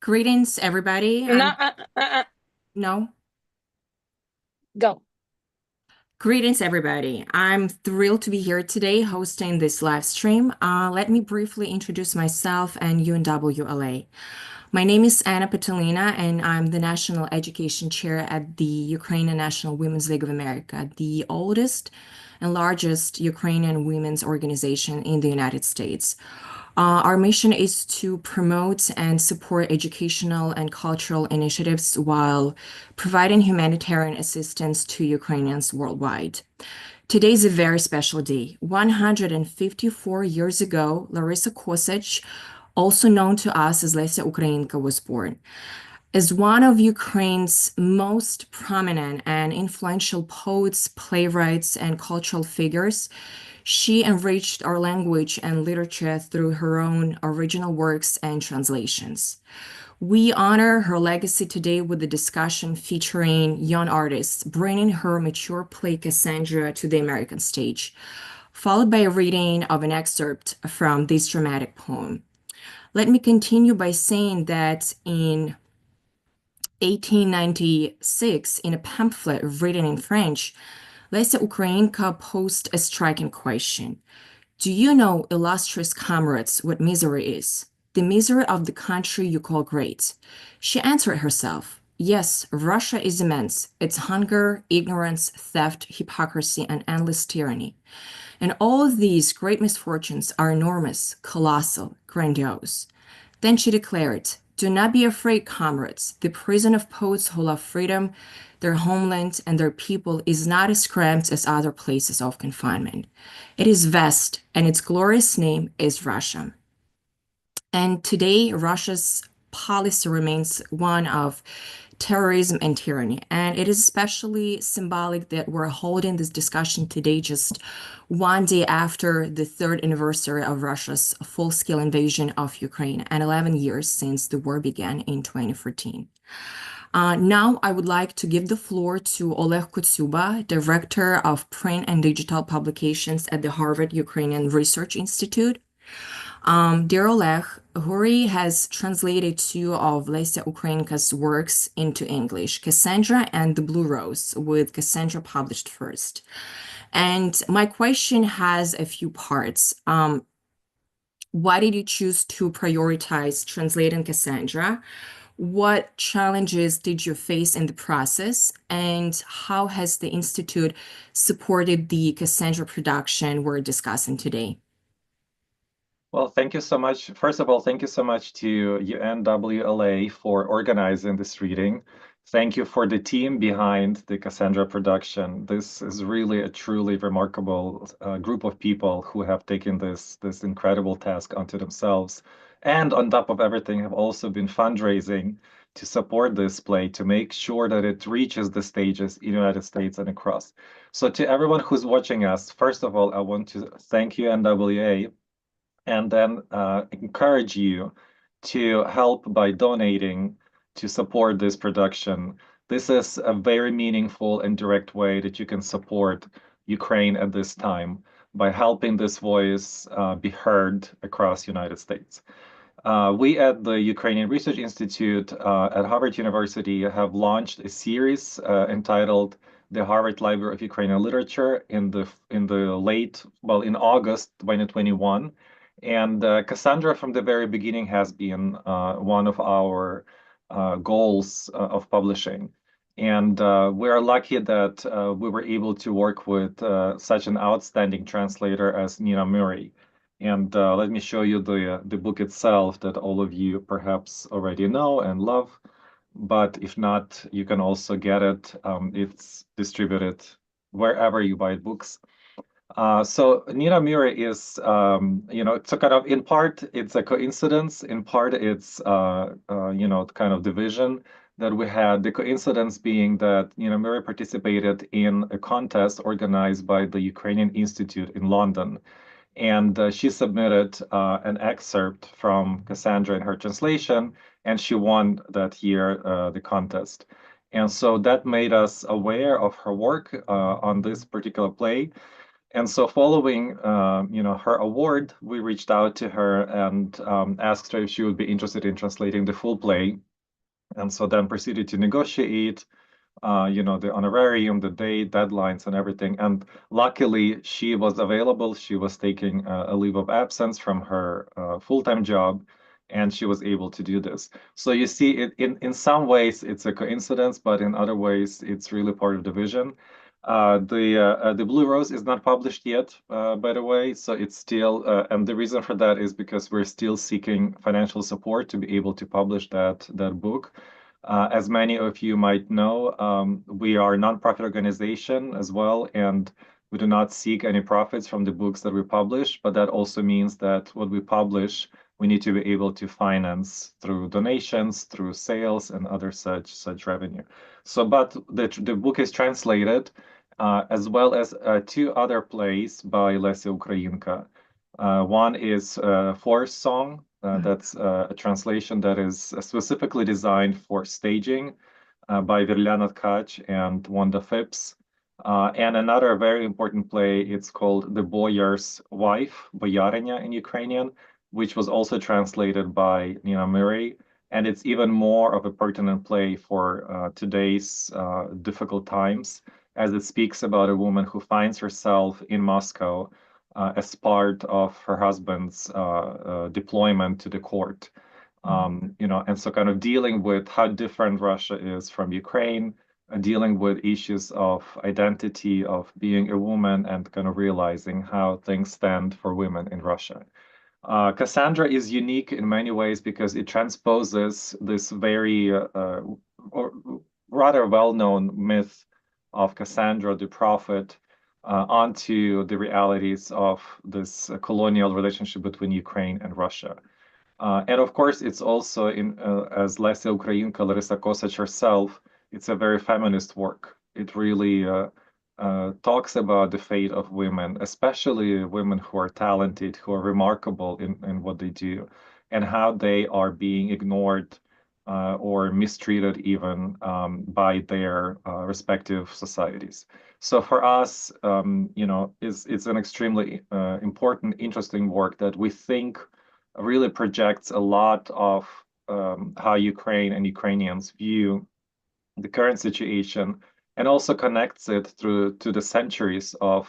Greetings, everybody. No, No, go. greetings, everybody. I'm thrilled to be here today hosting this live stream. Let me briefly introduce myself and UNWLA. My name is Anna Petelina, and I'm the National Education Chair at the Ukrainian National Women's League of America, the oldest and largest Ukrainian women's organization in the United States. Our mission is to promote and support educational and cultural initiatives while providing humanitarian assistance to Ukrainians worldwide. Today is a very special day. 154 years ago, Larissa Kosich, also known to us as Lesia Ukrainka, was born. As one of Ukraine's most prominent and influential poets, playwrights, and cultural figures, she enriched our language and literature through her own original works and translations. We honor her legacy today with a discussion featuring young artists bringing her mature play Cassandra to the American stage, followed by a reading of an excerpt from this dramatic poem. Let me continue by saying that in 1896, in a pamphlet written in French, Lesia Ukrainka posed a striking question. Do you know, illustrious comrades, what misery is? The misery of the country you call great. She answered herself, yes, Russia is immense. Its hunger, ignorance, theft, hypocrisy, and endless tyranny. And all of these great misfortunes are enormous, colossal, grandiose. Then she declared, do not be afraid, comrades. The prison of poets who love freedom, their homeland, and their people is not as cramped as other places of confinement. It is vast, and its glorious name is Russia. And today, Russia's policy remains one of terrorism and tyranny. And it is especially symbolic that we're holding this discussion today, just one day after the third anniversary of Russia's full-scale invasion of Ukraine and 11 years since the war began in 2014. Now, I would like to give the floor to Oleg Kotsuba, Director of Print and Digital Publications at the Harvard Ukrainian Research Institute. Dear Oleg, Huri has translated two of Lesia Ukrainka's works into English, Cassandra and The Blue Rose, with Cassandra published first. And my question has a few parts. Why did you choose to prioritize translating Cassandra? What challenges did you face in the process? And how has the Institute supported the Cassandra production we're discussing today? Well, thank you so much. First of all, thank you so much to UNWLA for organizing this reading. Thank you for the team behind the Cassandra production. This is really a truly remarkable group of people who have taken this incredible task onto themselves. And on top of everything, have also been fundraising to support this play, to make sure that it reaches the stages in the United States and across. So to everyone who's watching us, first of all, I want to thank UNWA and then encourage you to help by donating to support this production. This is a very meaningful and direct way that you can support Ukraine at this time by helping this voice be heard across the United States. We at the Ukrainian Research Institute at Harvard University have launched a series entitled the Harvard Library of Ukrainian Literature in in August 2021. And Cassandra, from the very beginning, has been one of our goals of publishing. And we are lucky that we were able to work with such an outstanding translator as Nina Murray. And let me show you the book itself that all of you perhaps already know and love. But if not, you can also get it. It's distributed wherever you buy books. So Nina Murray is, it's a kind of, in part, it's a coincidence. In part, it's, kind of division that we had. The coincidence being that Nina Murray participated in a contest organized by the Ukrainian Institute in London. And she submitted an excerpt from Cassandra in her translation, and she won that year the contest. And so that made us aware of her work on this particular play. And so following, her award, we reached out to her and asked her if she would be interested in translating the full play. And so then proceeded to negotiate, the honorarium, the date, deadlines, and everything. And luckily, she was available. She was taking a leave of absence from her full-time job, and she was able to do this. So you see, in some ways, it's a coincidence, but in other ways, it's really part of the vision. The Blue Rose is not published yet, by the way, so it's still, and the reason for that is because we're still seeking financial support to be able to publish that book. As many of you might know, we are a nonprofit organization as well, and we do not seek any profits from the books that we publish, but that also means that what we publish, we need to be able to finance through donations, through sales, and other such revenue. So, but the book is translated, as well as two other plays by Lesia Ukrainka. One is Forest Song. That's a translation that is specifically designed for staging by Virlyana Tkach and Wanda Phipps. And another very important play, it's called The Boyar's Wife, Boyarinya in Ukrainian, which was also translated by Nina Murray. And it's even more of a pertinent play for today's difficult times, as it speaks about a woman who finds herself in Moscow as part of her husband's deployment to the court. And so kind of dealing with how different Russia is from Ukraine, dealing with issues of identity, of being a woman, and kind of realizing how things stand for women in Russia. Cassandra is unique in many ways because it transposes this very or rather well-known myth of Cassandra the prophet onto the realities of this colonial relationship between Ukraine and Russia. And of course, it's also as Lesia Ukrainka, Larissa Kosach herself, it's a very feminist work. It really talks about the fate of women, especially women who are talented, who are remarkable in what they do, and how they are being ignored or mistreated even by their respective societies. So for us, it's an extremely important, interesting work that we think really projects a lot of how Ukraine and Ukrainians view the current situation, and also connects it through to the centuries of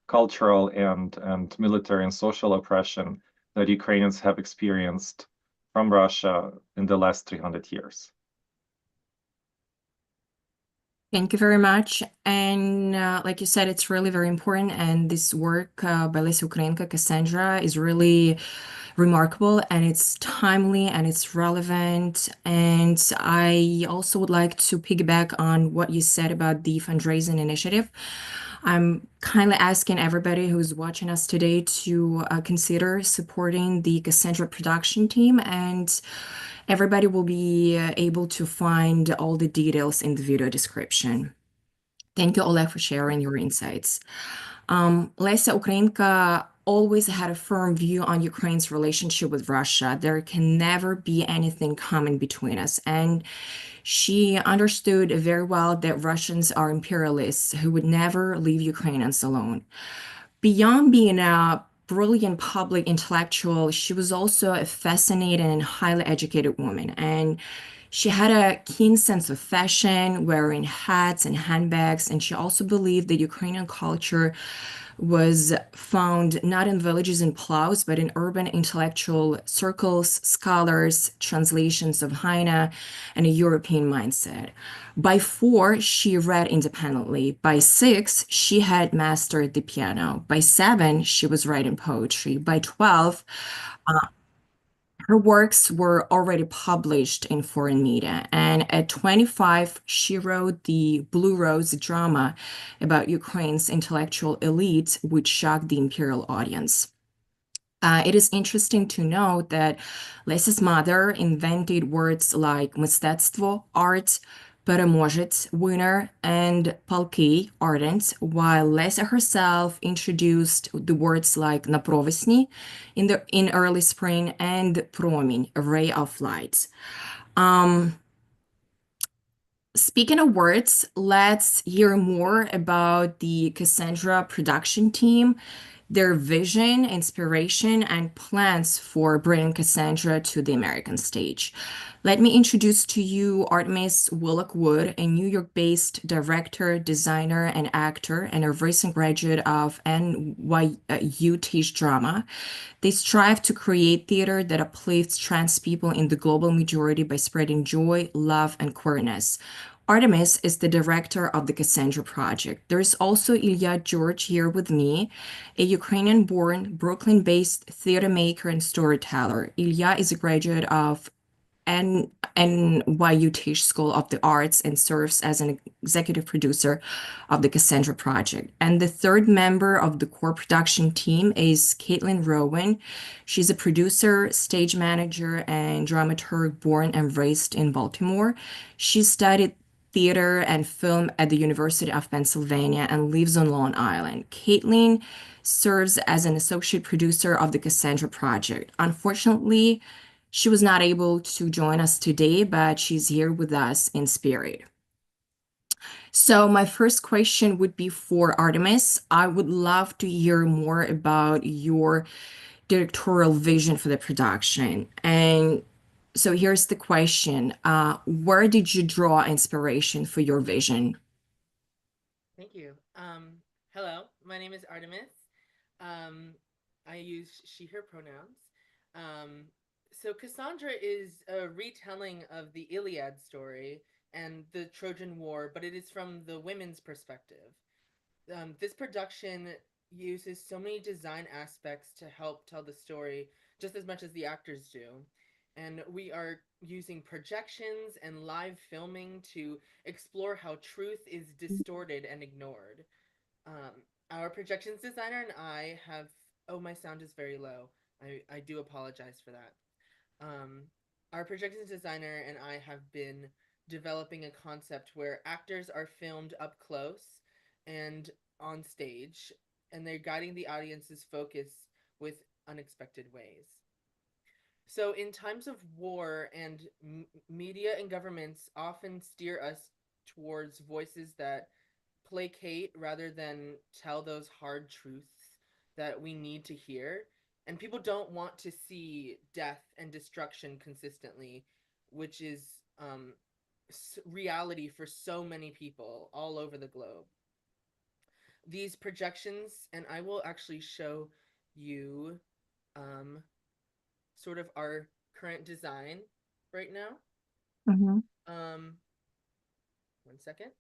cultural and military and social oppression that Ukrainians have experienced from Russia in the last 300 years. Thank you very much. And like you said, it's really very important. And this work by Lesia Ukrainka, Cassandra, is really remarkable, and it's timely and it's relevant. And I also would like to piggyback on what you said about the fundraising initiative. I'm kindly asking everybody who's watching us today to consider supporting the Cassandra production team, and everybody will be able to find all the details in the video description. Thank you, Oleg, for sharing your insights. Lesia Ukrainka always had a firm view on Ukraine's relationship with Russia. There can never be anything common between us. And she understood very well that Russians are imperialists who would never leave Ukrainians alone. Beyond being a brilliant public intellectual, she was also a fascinating and highly educated woman. And she had a keen sense of fashion, wearing hats and handbags, and she also believed that Ukrainian culture was found not in villages and plows, but in urban intellectual circles, scholars, translations of Heine, and a European mindset. By 4, she read independently. By 6, she had mastered the piano. By 7, she was writing poetry. By 12, her works were already published in foreign media, and at 25, she wrote the Blue Rose drama about Ukraine's intellectual elite, which shocked the imperial audience. It is interesting to note that Lesia's mother invented words like мистецтво, art, переможець, winner, and полки, ardent, while Lesia herself introduced the words like на провесні in early spring and промінь, a ray of light. Speaking of words, let's hear more about the Cassandra production team, their vision, inspiration, and plans for bringing Cassandra to the American stage. Let me introduce to you Artemis Willock-Wood, a New York-based director, designer, and actor, and a recent graduate of NYU Tisch Drama. They strive to create theater that uplifts trans people in the global majority by spreading joy, love, and queerness. Artemis is the director of the Cassandra Project. There is also Ilya George here with me, a Ukrainian-born, Brooklyn-based theater maker and storyteller. Ilya is a graduate of NYU Tisch School of the Arts and serves as an executive producer of the Cassandra Project. And the third member of the core production team is Caitlin Rowan. She's a producer, stage manager, and dramaturg born and raised in Baltimore. She studied theater and film at the University of Pennsylvania and lives on Long Island. Caitlin serves as an associate producer of the Cassandra Project. Unfortunately, she was not able to join us today, but she's here with us in spirit. So, my first question would be for Artemis. I would love to hear more about your directorial vision for the production. And so, here's the question. Where did you draw inspiration for your vision? Thank you. Hello, my name is Artemis. Um, I use she, her pronouns. Um, so Cassandra is a retelling of the Iliad story and the Trojan War, but it is from the women's perspective. This production uses so many design aspects to help tell the story just as much as the actors do. And we are using projections and live filming to explore how truth is distorted and ignored. Um, our projections designer and I have. Oh, my sound is very low. I do apologize for that. Um, our projections designer and I have been developing a concept where actors are filmed up close and on stage, and they're guiding the audience's focus with unexpected ways. So, in times of war, and media and governments often steer us towards voices that placate rather than tell those hard truths that we need to hear. And people don't want to see death and destruction consistently, which is reality for so many people all over the globe. These projections, and I will actually show you um, sort of our current design right now. Mhm. Um, one second.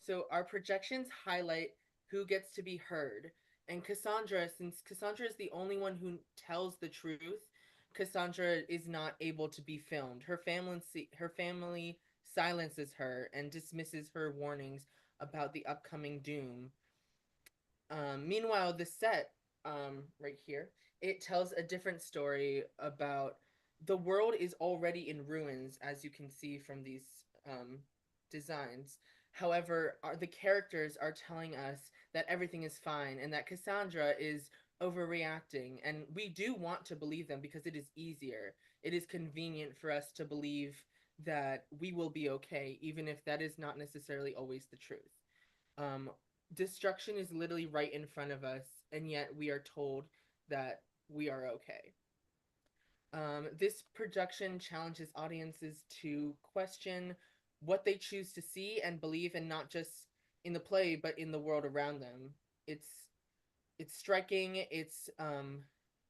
So our projections highlight who gets to be heard. And Cassandra, since Cassandra is the only one who tells the truth, Cassandra is not able to be filmed. Her family silences her and dismisses her warnings about the upcoming doom. Meanwhile, the set, right here, it tells a different story about the world is already in ruins, as you can see from these designs. However, the characters are telling us that everything is fine and that Cassandra is overreacting. And we do want to believe them because it is easier. It is convenient for us to believe that we will be okay, even if that is not necessarily always the truth. Um, Destruction is literally right in front of us, and yet we are told that we are okay. This production challenges audiences to question what they choose to see and believe, and not just in the play, but in the world around them. It's it's striking. It's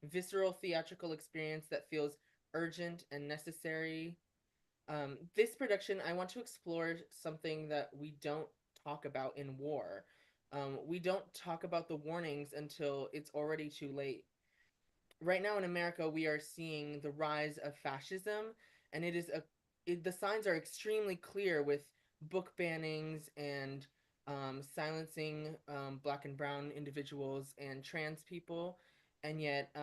visceral theatrical experience that feels urgent and necessary. This production, I want to explore something that we don't talk about in war. We don't talk about the warnings until it's already too late. Right now in America, we are seeing the rise of fascism, and the signs are extremely clear with book bannings and silencing black and brown individuals and trans people, and yet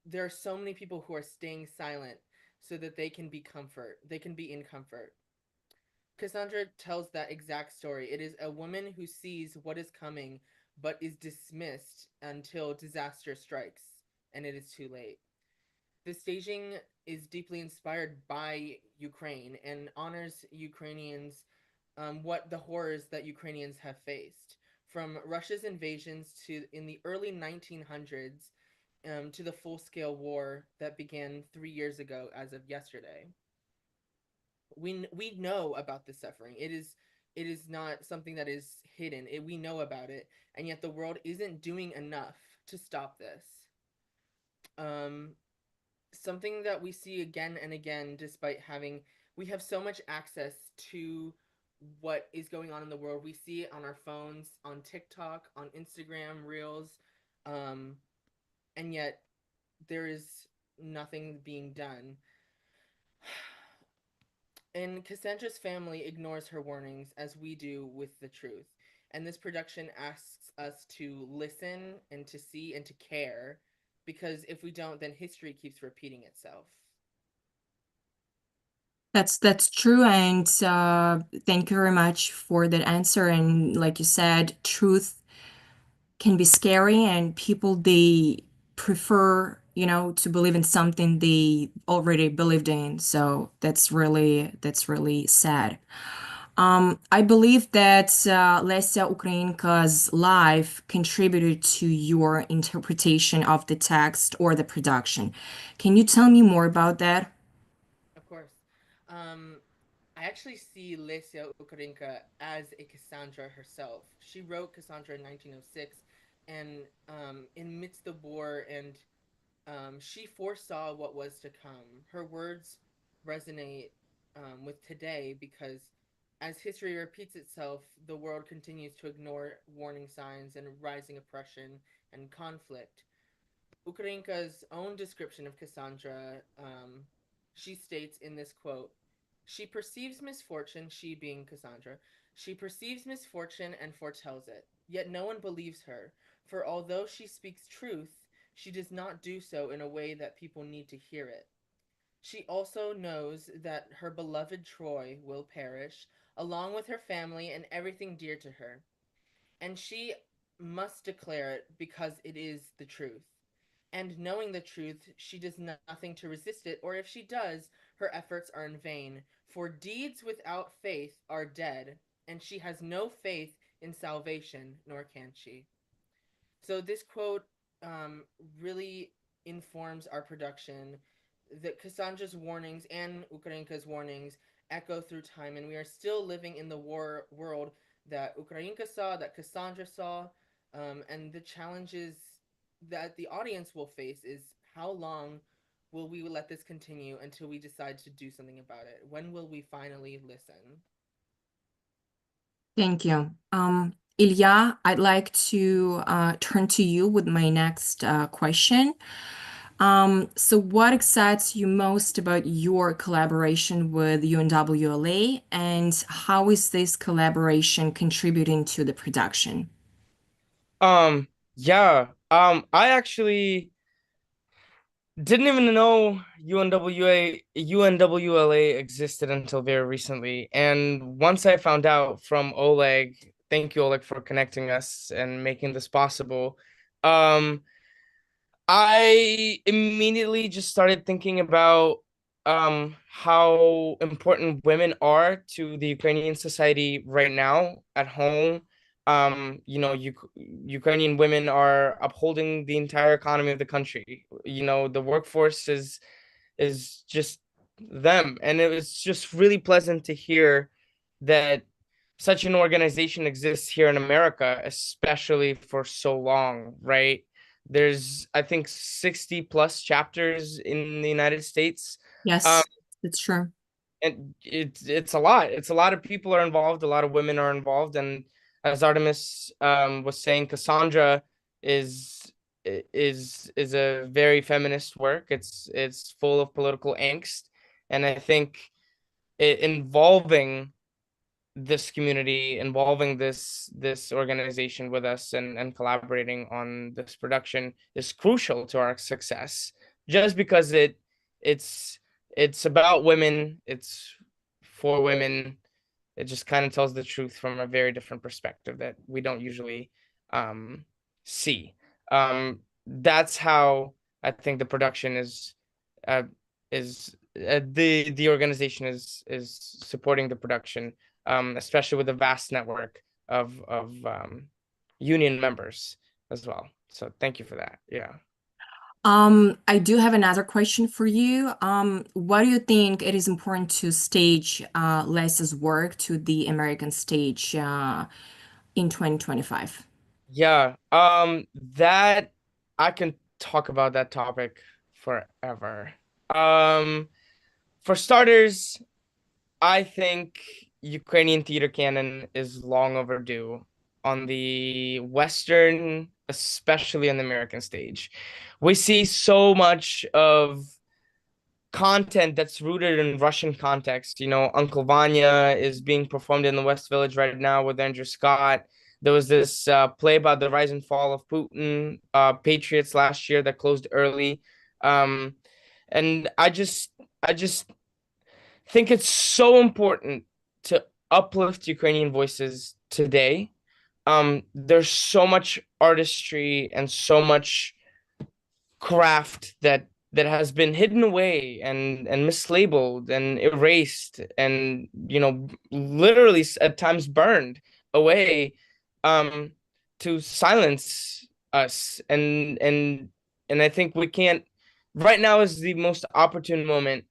there are so many people who are staying silent so that they can be comfort. They can be in comfort. Cassandra tells that exact story. It is a woman who sees what is coming, but is dismissed until disaster strikes, and it is too late. The staging is deeply inspired by Ukraine and honors Ukrainians, what the horrors that Ukrainians have faced, from Russia's invasions to in the early 1900s, to the full-scale war that began 3 years ago as of yesterday. We know about this suffering. It is not something that is hidden. We know about it, and yet the world isn't doing enough to stop this. Something that we see again and again, despite we have so much access to what is going on in the world. We see it on our phones, on TikTok, on Instagram Reels, and yet there is nothing being done. And Cassandra's family ignores her warnings, as we do with the truth. And this production asks us to listen and to see and to care, because if we don't, then history keeps repeating itself. That's true, and thank you very much for that answer. And like you said, truth can be scary, and people they prefer, to believe in something they already believed in. So that's really sad. I believe that Lesia Ukrainka's life contributed to your interpretation of the text or the production. Can you tell me more about that? Of course. Um, I actually see Lesia Ukrainka as a Cassandra herself. She wrote Cassandra in 1906, and in midst the war, and she foresaw what was to come. Her words resonate with today because, as history repeats itself, the world continues to ignore warning signs and rising oppression and conflict. Ukrainka's own description of Cassandra, she states in this quote, she perceives misfortune, she being Cassandra, she perceives misfortune and foretells it. Yet no one believes her, for although she speaks truth, she does not do so in a way that people need to hear it. She also knows that her beloved Troy will perish, along with her family and everything dear to her, and she must declare it because it is the truth. And knowing the truth, she does nothing to resist it, or if she does, her efforts are in vain. For deeds without faith are dead, and she has no faith in salvation, nor can she. So this quote really informs our production that Cassandra's warnings and Ukrainka's warnings echo through time, and we are still living in the war world that Ukrainka saw, that Cassandra saw, and the challenges that the audience will face is how long will we let this continue until we decide to do something about it? When will we finally listen? Thank you. Ilya, I'd like to turn to you with my next question. So what excites you most about your collaboration with UNWLA, and how is this collaboration contributing to the production? Yeah. I actually didn't even know UNWLA existed until very recently. And once I found out from Oleg, thank you, Oleg, for connecting us and making this possible. I immediately just started thinking about how important women are to the Ukrainian society right now at home. Ukrainian women are upholding the entire economy of the country. The workforce is just them, and it was just really pleasant to hear that such an organization exists here in America, especially for so long, right? There's, I think, 60 plus chapters in the United States. Um, Yes, that's true. and it's a lot. It's a lot of people are involved, a lot of women are involved. And as Artemis was saying, Cassandra is is a very feminist work. It's full of political angst. And I think involving this community, involving this organization with us, and collaborating on this production is crucial to our success, just because it's it's about women, it's for women. It just kind of tells the truth from a very different perspective that we don't usually see. That's how I think the production is is the organization is supporting the production, especially with a vast network of union members as well. So thank you for that. Yeah. I do have another question for you. Why do you think it is important to stage Lesia's work to the American stage in 2025? Yeah. That I can talk about that topic forever. For starters, I think Ukrainian theater canon is long overdue on the Western, especially on the American stage. We see so much of content that's rooted in Russian context. You know, Uncle Vanya is being performed in the West Village right now with Andrew Scott. There was this play about the rise and fall of Putin, Patriots last year that closed early. Um, and I just think it's so important to uplift Ukrainian voices today. There's so much artistry and so much craft that has been hidden away and mislabeled and erased and literally at times burned away, um to silence us. And I think we can't. Right now is the most opportune moment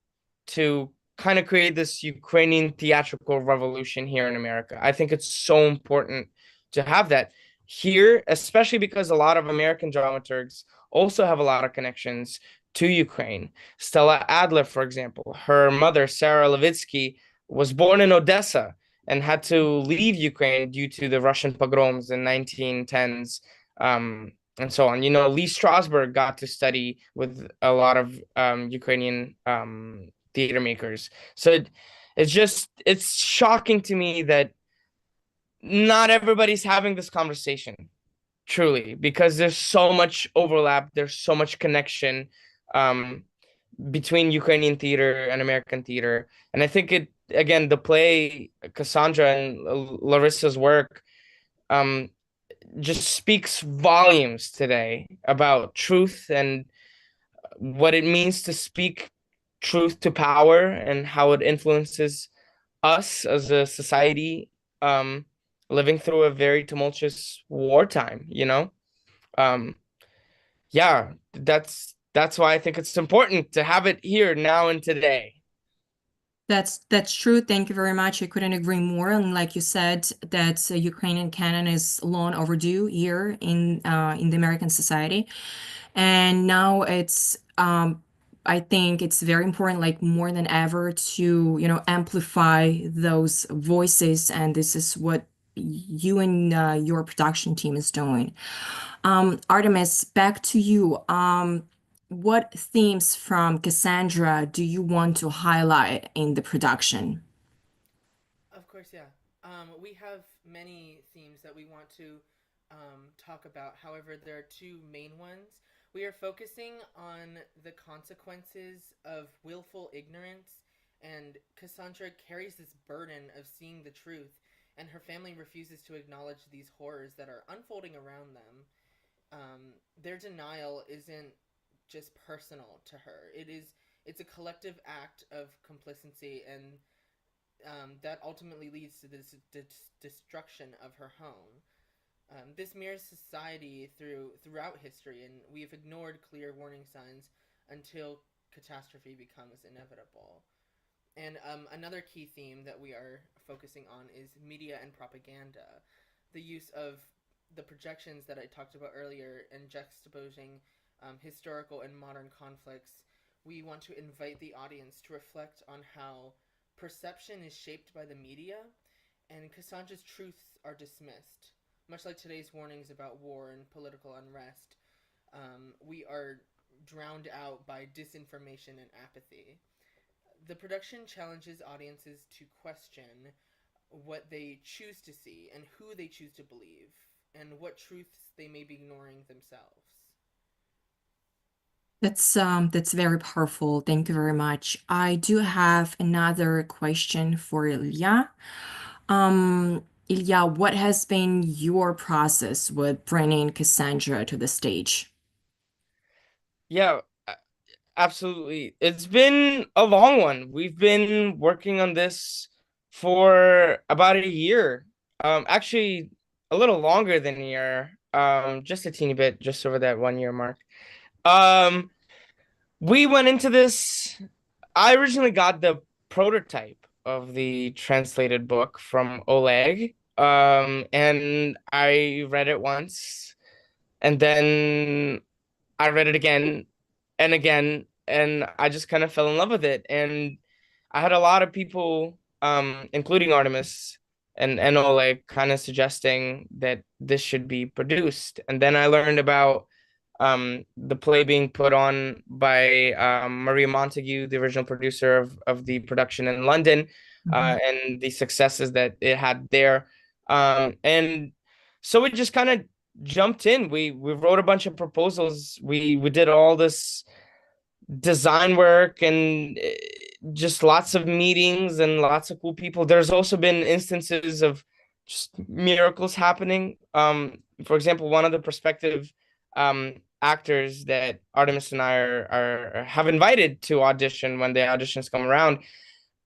to kind of create this Ukrainian theatrical revolution here in America. I think it's so important to have that here, especially because a lot of American dramaturgs also have a lot of connections to Ukraine. Stella Adler, for example, her mother, Sarah Levitsky, was born in Odessa and had to leave Ukraine due to the Russian pogroms in 1910s, and so on. You know, Lee Strasberg got to study with a lot of Ukrainian theater makers. So it's shocking to me that not everybody's having this conversation, truly, because there's so much overlap, there's so much connection um, between Ukrainian theater and American theater. And I think it, again, the play, Cassandra and Larissa's work, um, just speaks volumes today about truth and what it means to speak truth to power and how it influences us as a society, um, living through a very tumultuous wartime, Um, yeah, that's why I think it's important to have it here now and today. That's true. Thank you very much. I couldn't agree more. And like you said, that Ukrainian canon is long overdue here in the American society, and now I think it's very important, like more than ever, to amplify those voices, and this is what you and your production team is doing. Artemis, back to you. What themes from Cassandra do you want to highlight in the production? Of course, yeah. We have many themes that we want to talk about. However, there are two main ones. We are focusing on the consequences of willful ignorance, and Cassandra carries this burden of seeing the truth, and her family refuses to acknowledge these horrors that are unfolding around them. Their denial isn't just personal to her. It's a collective act of complicity, and that ultimately leads to this destruction of her home. This mirrors society throughout history, and we have ignored clear warning signs until catastrophe becomes inevitable. And another key theme that we are focusing on is media and propaganda. The use of the projections that I talked about earlier and juxtaposing historical and modern conflicts. We want to invite the audience to reflect on how perception is shaped by the media, and Cassandra's truths are dismissed. Much like today's warnings about war and political unrest, we are drowned out by disinformation and apathy. The production challenges audiences to question what they choose to see and who they choose to believe, and what truths they may be ignoring themselves. That's very powerful. Thank you very much. I do have another question for Ilya. Ilya, what has been your process with bringing Cassandra to the stage? Yeah, Absolutely. It's been a long one. We've been working on this for about a year. Actually a little longer than a year. Just a teeny bit, just over that 1 year mark. Um, we went into this. I originally got the prototype of the translated book from Oleg. And I read it once, and then I read it again and again, and I just kind of fell in love with it. And I had a lot of people, including Artemis and Oleg, kind of suggesting that this should be produced. And then I learned about the play being put on by Maria Montague, the original producer of the production in London, and the successes that it had there. And so we just kind of jumped in. We wrote a bunch of proposals. We did all this design work and just lots of meetings and lots of cool people. There's also been instances of just miracles happening. For example, one of the prospective actors that Artemis and I have invited to audition when the auditions come around,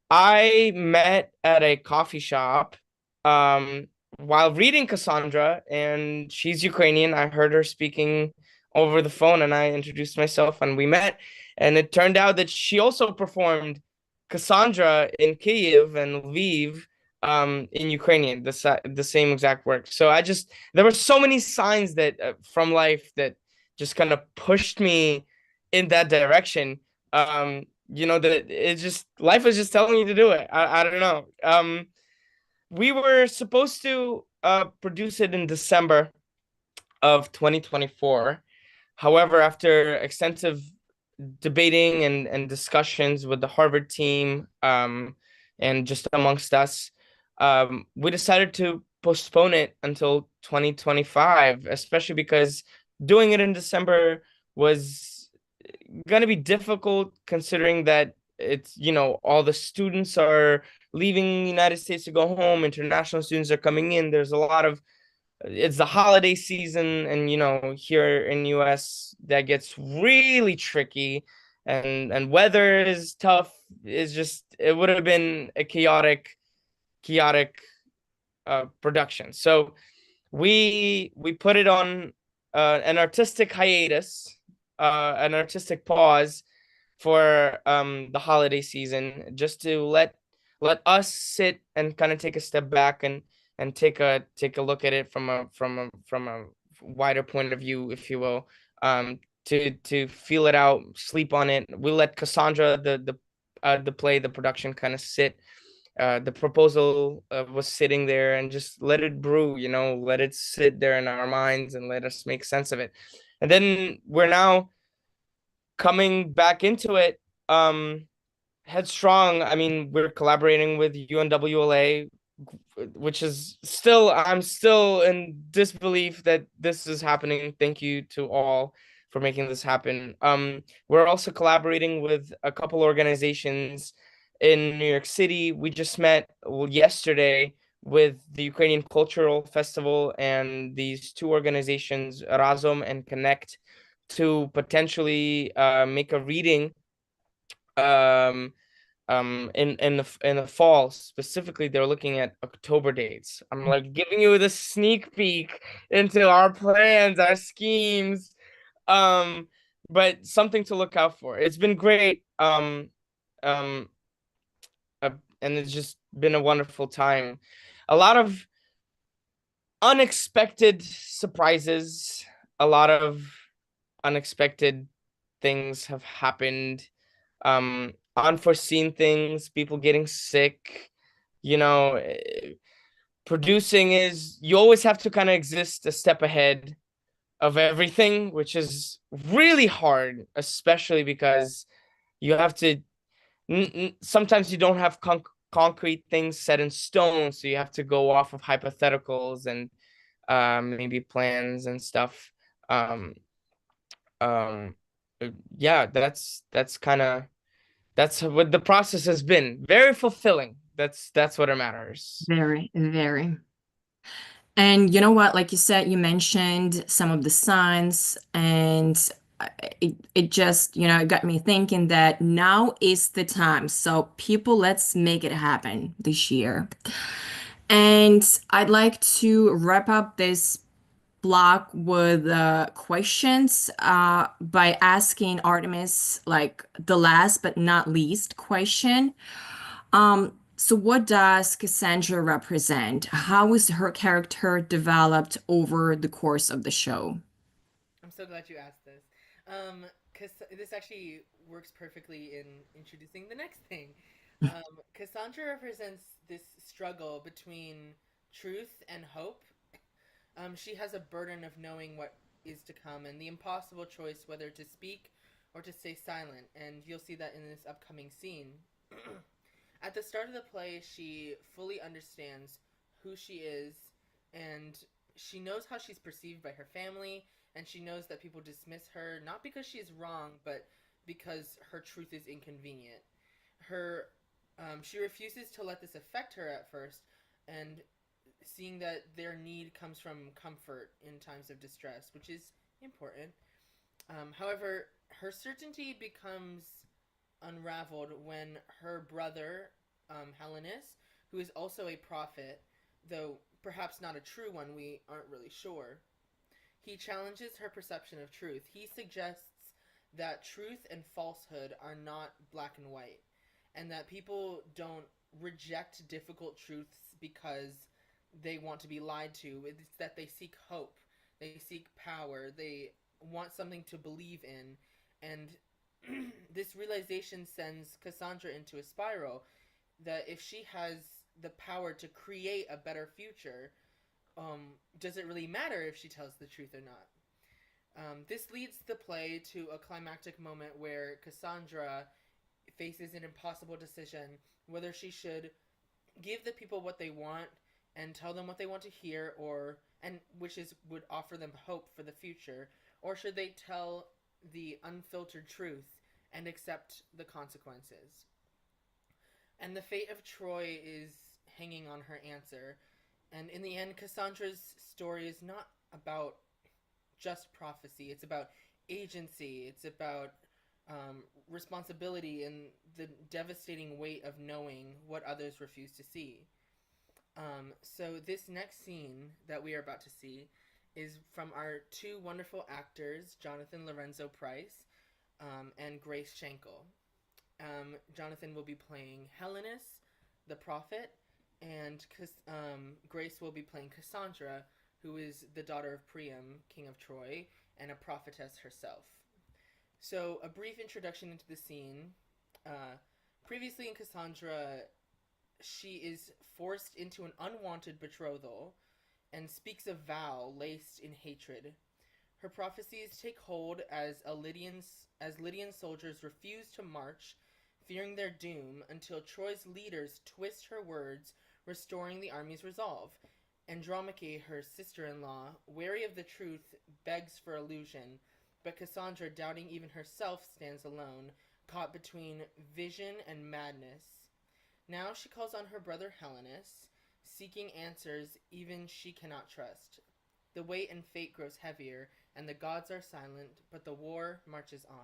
I met at a coffee shop while reading Cassandra, and she's Ukrainian. I heard her speaking over the phone, and I introduced myself, and we met. And it turned out that she also performed Cassandra in Kyiv and Lviv in Ukrainian, the same exact work. So there were so many signs that from life that just kind of pushed me in that direction. That it's just life was just telling me to do it. I don't know. We were supposed to produce it in December of 2024. However, after extensive debating and discussions with the Harvard team, and just amongst us, we decided to postpone it until 2025, especially because doing it in December was going to be difficult, considering that it's, all the students are leaving the United States to go home, international students are coming in. There's a lot of It's the holiday season, and here in US that gets really tricky, and weather is tough. It would have been a chaotic production. So we put it on an artistic hiatus, an artistic pause for the holiday season, just to let us sit and kind of take a step back and take a look at it from a wider point of view, if you will, to feel it out, sleep on it. We let Cassandra, the play, the production, kind of sit. The proposal was sitting there, and just let it brew, let it sit there in our minds and let us make sense of it. And then we're now coming back into it headstrong. I mean, we're collaborating with UNWLA, which is I'm still in disbelief that this is happening. Thank you to all for making this happen. We're also collaborating with a couple organizations in New York City. We just met yesterday with the Ukrainian Cultural Festival and these two organizations, Razom and Connect, to potentially make a reading in the fall. Specifically, they're looking at October dates. I'm like giving you the sneak peek into our plans, our schemes, but something to look out for. It's been great, and it's just been a wonderful time. A lot of unexpected surprises, a lot of unexpected things have happened, unforeseen things, people getting sick. Producing is, you always have to kind of exist a step ahead of everything, which is really hard, especially because you have to sometimes you don't have concrete things set in stone, so you have to go off of hypotheticals and maybe plans and stuff. Yeah, that's what the process has been. Very fulfilling. That's what it matters. Very, very. And you know what? Like you said, you mentioned some of the signs, and it just, it got me thinking that now is the time. So people, let's make it happen this year. And I'd like to wrap up this block with questions by asking Artemis like the last but not least question. So what does Cassandra represent? How is her character developed over the course of the show? I'm so glad you asked this. Because this actually works perfectly in introducing the next thing. Cassandra represents this struggle between truth and hope. She has a burden of knowing what is to come and the impossible choice whether to speak or to stay silent, and you'll see that in this upcoming scene. At the start of the play, she fully understands who she is, and she knows how she's perceived by her family, and she knows that people dismiss her not because she is wrong, but because her truth is inconvenient. She refuses to let this affect her at first, and seeing that their need comes from comfort in times of distress, which is important. However, her certainty becomes unraveled when her brother, Helenus, who is also a prophet, though perhaps not a true one, we aren't really sure. He challenges her perception of truth. He suggests that truth and falsehood are not black and white, and that people don't reject difficult truths because they want to be lied to. It's that they seek hope, they seek power, they want something to believe in, and this realization sends Cassandra into a spiral that if she has the power to create a better future, does it really matter if she tells the truth or not? This leads the play to a climactic moment where Cassandra faces an impossible decision whether she should give the people what they want and tell them what they want to hear, would offer them hope for the future, or should they tell the unfiltered truth and accept the consequences. And the fate of Troy is hanging on her answer. And in the end, Cassandra's story is not about just prophecy. It's about agency. It's about responsibility and the devastating weight of knowing what others refuse to see. So this next scene that we are about to see is from our two wonderful actors, Jonathan Lorenzo Price and Grace Schenkel. Jonathan will be playing Helenus, the prophet, and Grace will be playing Cassandra, who is the daughter of Priam, king of Troy, and a prophetess herself. So, a brief introduction into the scene. Previously in Cassandra, she is forced into an unwanted betrothal and speaks a vow laced in hatred. Her prophecies take hold as Lydian soldiers refuse to march, fearing their doom, until Troy's leaders twist her words, restoring the army's resolve. Andromache, her sister-in-law, wary of the truth, begs for illusion, but Cassandra, doubting even herself, stands alone, caught between vision and madness. Now she calls on her brother Helenus, seeking answers even she cannot trust. The weight and fate grows heavier, and the gods are silent, but the war marches on.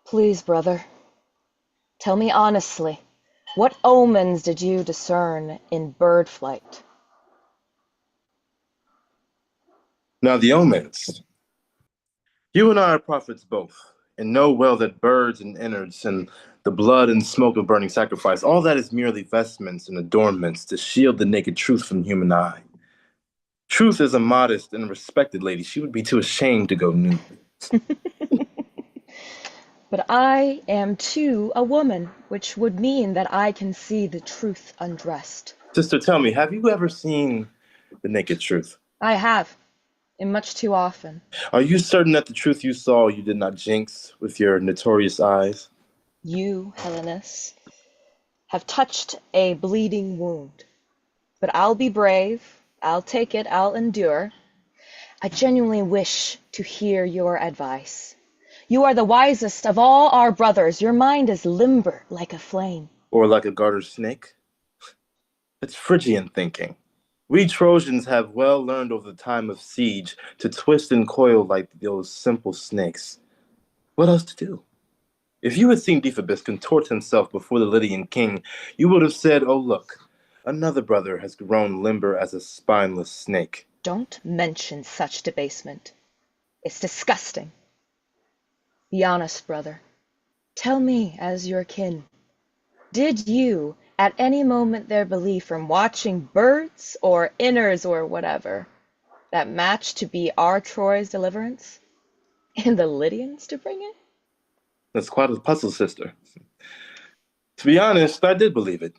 Please, brother, tell me honestly, what omens did you discern in bird flight? Now the omens. You and I are prophets both, and know well that birds and innards and the blood and smoke of burning sacrifice, all that is merely vestments and adornments to shield the naked truth from the human eye. Truth is a modest and respected lady. She would be too ashamed to go nude. But I am too a woman, which would mean that I can see the truth undressed. Sister, tell me, have you ever seen the naked truth? I have, and much too often. Are you certain that the truth you saw you did not jinx with your notorious eyes? You, Helenus, have touched a bleeding wound. But I'll be brave, I'll take it, I'll endure. I genuinely wish to hear your advice. You are the wisest of all our brothers. Your mind is limber like a flame. Or like a garter snake? It's Phrygian thinking. We Trojans have well learned over the time of siege to twist and coil like those simple snakes. What else to do? If you had seen Deiphobus contort himself before the Lydian king, you would have said, "Oh, look, another brother has grown limber as a spineless snake." Don't mention such debasement. It's disgusting. Be honest, brother. Tell me, as your kin, did you at any moment there believe from watching birds or inners or whatever that match to be our Troy's deliverance? And the Lydians to bring it? That's quite a puzzle, sister. To be honest, I did believe it.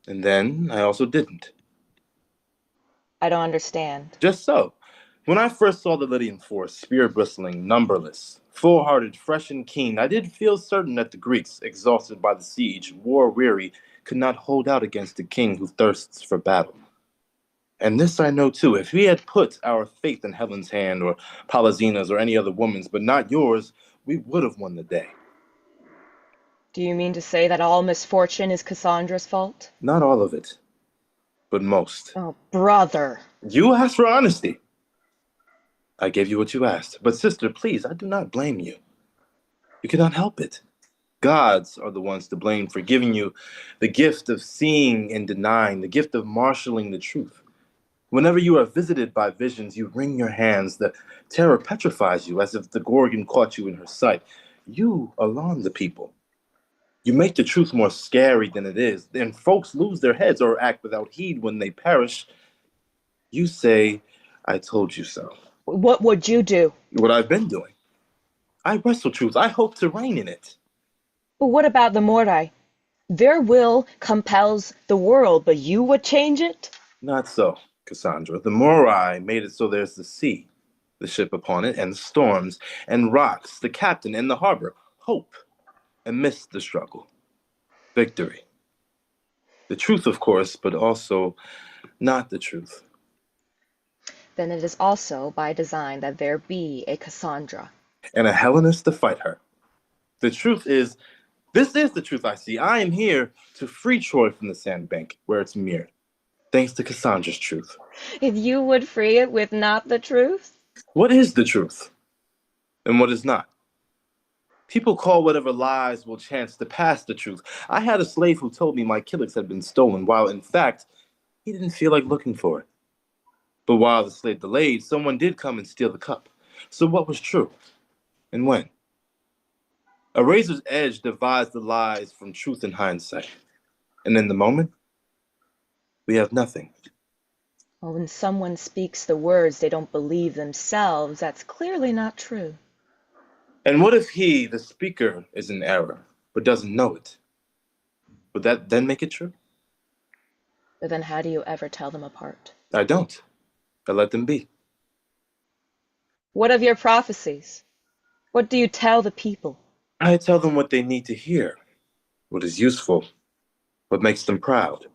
And then I also didn't. I don't understand. Just so. When I first saw the Lydian force, spear bristling, numberless, full-hearted, fresh and keen, I did feel certain that the Greeks, exhausted by the siege, war-weary, could not hold out against a king who thirsts for battle. And this I know too, if we had put our faith in Helen's hand, or Polyxena's, or any other woman's, but not yours, we would have won the day. Do you mean to say that all misfortune is Cassandra's fault? Not all of it, but most. Oh, brother. You asked for honesty. I gave you what you asked. But sister, please, I do not blame you. You cannot help it. Gods are the ones to blame for giving you the gift of seeing and denying, the gift of marshaling the truth. Whenever you are visited by visions, you wring your hands. The terror petrifies you as if the Gorgon caught you in her sight. You alarm the people. You make the truth more scary than it is. And folks lose their heads or act without heed when they perish. You say, "I told you so." What would you do? What I've been doing. I wrestle truth. I hope to reign in it. But what about the Mordai? Their will compels the world, but you would change it? Not so, Cassandra. The Morai made it so there's the sea, the ship upon it, and the storms, and rocks, the captain, and the harbor. Hope. Amidst the struggle. Victory. The truth, of course, but also not the truth. Then it is also by design that there be a Cassandra. And a Hellenist to fight her. The truth is, this is the truth I see. I am here to free Troy from the sandbank where it's mirrored. Thanks to Cassandra's truth. If you would free it with not the truth? What is the truth? And what is not? People call whatever lies will chance to pass the truth. I had a slave who told me my killix had been stolen, while in fact, he didn't feel like looking for it. But while the slave delayed, someone did come and steal the cup. So what was true? And when? A razor's edge divides the lies from truth in hindsight. And in the moment, we have nothing. Well, when someone speaks the words they don't believe themselves, that's clearly not true. And what if he, the speaker, is in error, but doesn't know it? Would that then make it true? But then how do you ever tell them apart? I don't. I let them be. What of your prophecies? What do you tell the people? I tell them what they need to hear, what is useful, what makes them proud.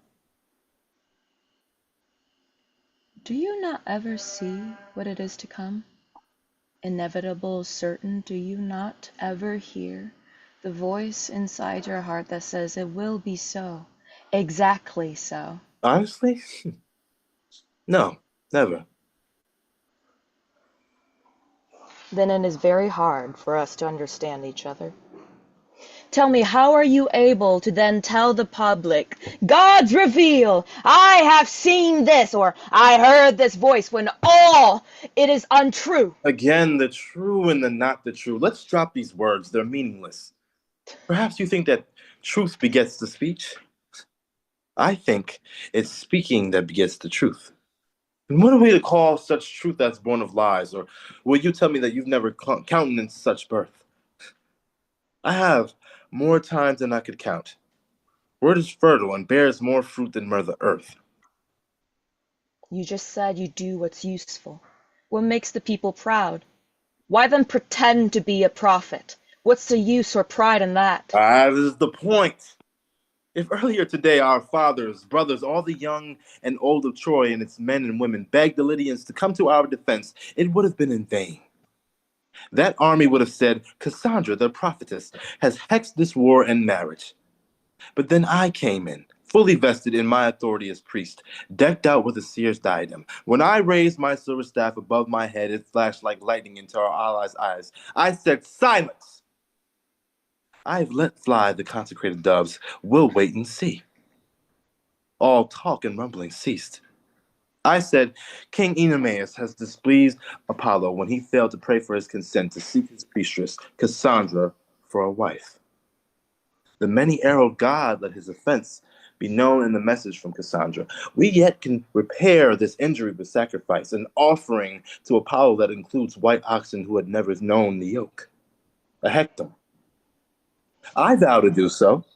Do you not ever see what it is to come? Inevitable, certain, do you not ever hear the voice inside your heart that says it will be so, exactly so? Honestly? No, never. Then it is very hard for us to understand each other. Tell me, how are you able to then tell the public, God's reveal, I have seen this, or I heard this voice, when all it is untrue? Again, the true and the not the true. Let's drop these words. They're meaningless. Perhaps you think that truth begets the speech? I think it's speaking that begets the truth. And what are we to call such truth that's born of lies? Or will you tell me that you've never countenanced such birth? I have more times than I could count. Word is fertile and bears more fruit than Mother Earth. You just said you do what's useful. What makes the people proud? Why then pretend to be a prophet? What's the use or pride in that? This is the point. If earlier today our fathers, brothers, all the young and old of Troy and its men and women begged the Lydians to come to our defense, it would have been in vain. That army would have said, Cassandra, the prophetess, has hexed this war and marriage. But then I came in, fully vested in my authority as priest, decked out with a seer's diadem. When I raised my silver staff above my head, it flashed like lightning into our allies' eyes. I said, "Silence! I've let fly the consecrated doves. We'll wait and see." All talk and rumbling ceased. I said, "King Oenomaus has displeased Apollo when he failed to pray for his consent to seek his priestess, Cassandra, for a wife. The many-arrowed god let his offense be known in the message from Cassandra. We yet can repair this injury with sacrifice, an offering to Apollo that includes white oxen who had never known the yoke. A hectom. I vow to do so."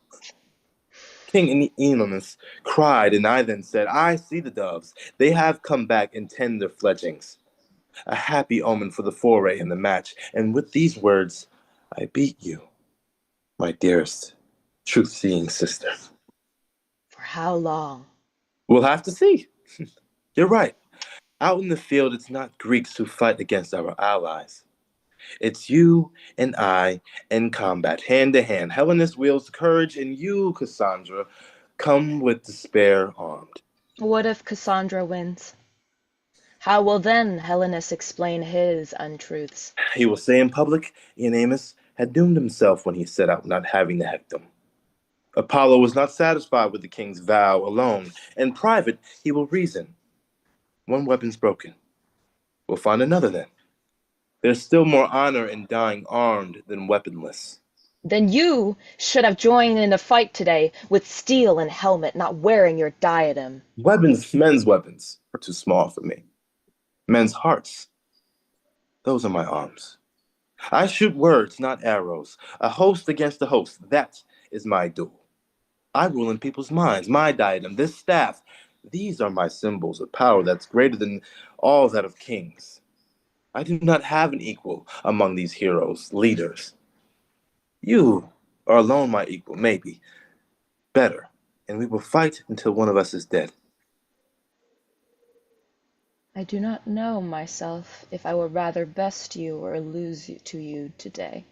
King Oenomaus cried, and I then said, "I see the doves. They have come back in tender fledglings. A happy omen for the foray and the match. And with these words, I beat you, my dearest, truth-seeing sister." For how long? We'll have to see. You're right. Out in the field, it's not Greeks who fight against our allies. It's you and I in combat, hand to hand. Hellenist wields courage, and you, Cassandra, come with despair armed. What if Cassandra wins? How will then Helenus explain his untruths? He will say in public, Oenomaus had doomed himself when he set out not having the hectom. Apollo was not satisfied with the king's vow alone. In private, he will reason. One weapon's broken. We'll find another then. There's still more honor in dying armed than weaponless. Then you should have joined in the fight today with steel and helmet, not wearing your diadem. Weapons, men's weapons, are too small for me. Men's hearts, those are my arms. I shoot words, not arrows. A host against a host, that is my duel. I rule in people's minds, my diadem, this staff. These are my symbols of power that's greater than all that of kings. I do not have an equal among these heroes, leaders. You are alone my equal, maybe. Better, and we will fight until one of us is dead. I do not know myself if I would rather best you or lose you to you today.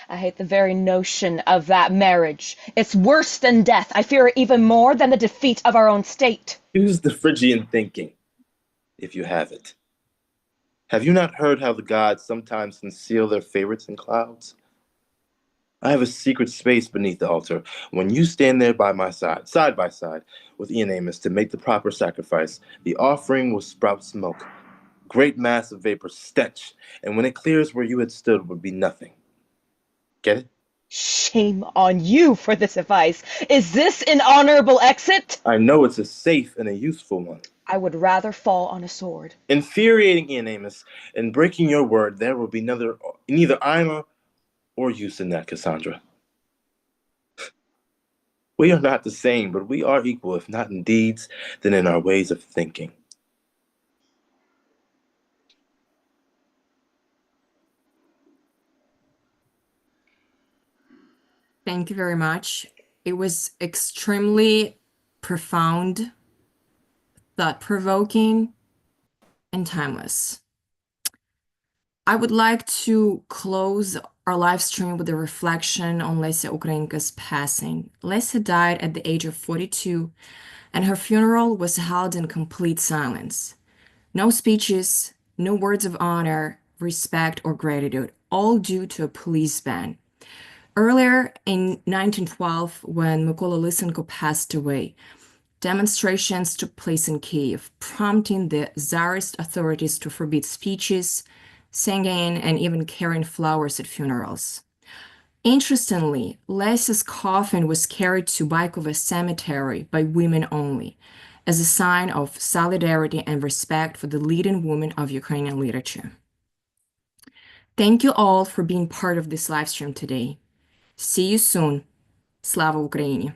I hate the very notion of that marriage. It's worse than death. I fear it even more than the defeat of our own state. Use the Phrygian thinking, if you have it. Have you not heard how the gods sometimes conceal their favorites in clouds? I have a secret space beneath the altar. When you stand there by my side by side, with Oenomaus to make the proper sacrifice, the offering will sprout smoke, great mass of vapor, stench, and when it clears where you had stood would be nothing. Get it? Shame on you for this advice. Is this an honorable exit? I know it's a safe and a useful one. I would rather fall on a sword. Infuriating Oenomaus, in breaking your word, there will be neither honor or use in that, Cassandra. We are not the same, but we are equal, if not in deeds, then in our ways of thinking. Thank you very much. It was extremely profound, thought-provoking, and timeless. I would like to close our live stream with a reflection on Lesia Ukrainka's passing. Lesia died at the age of 42, and her funeral was held in complete silence. No speeches, no words of honor, respect, or gratitude, all due to a police ban. Earlier in 1912, when Mykola Lysenko passed away, demonstrations took place in Kiev, prompting the Tsarist authorities to forbid speeches, singing, and even carrying flowers at funerals. Interestingly, Lesia's coffin was carried to Baikova Cemetery by women only, as a sign of solidarity and respect for the leading women of Ukrainian literature. Thank you all for being part of this live stream today. See you soon. Slava Ukraini!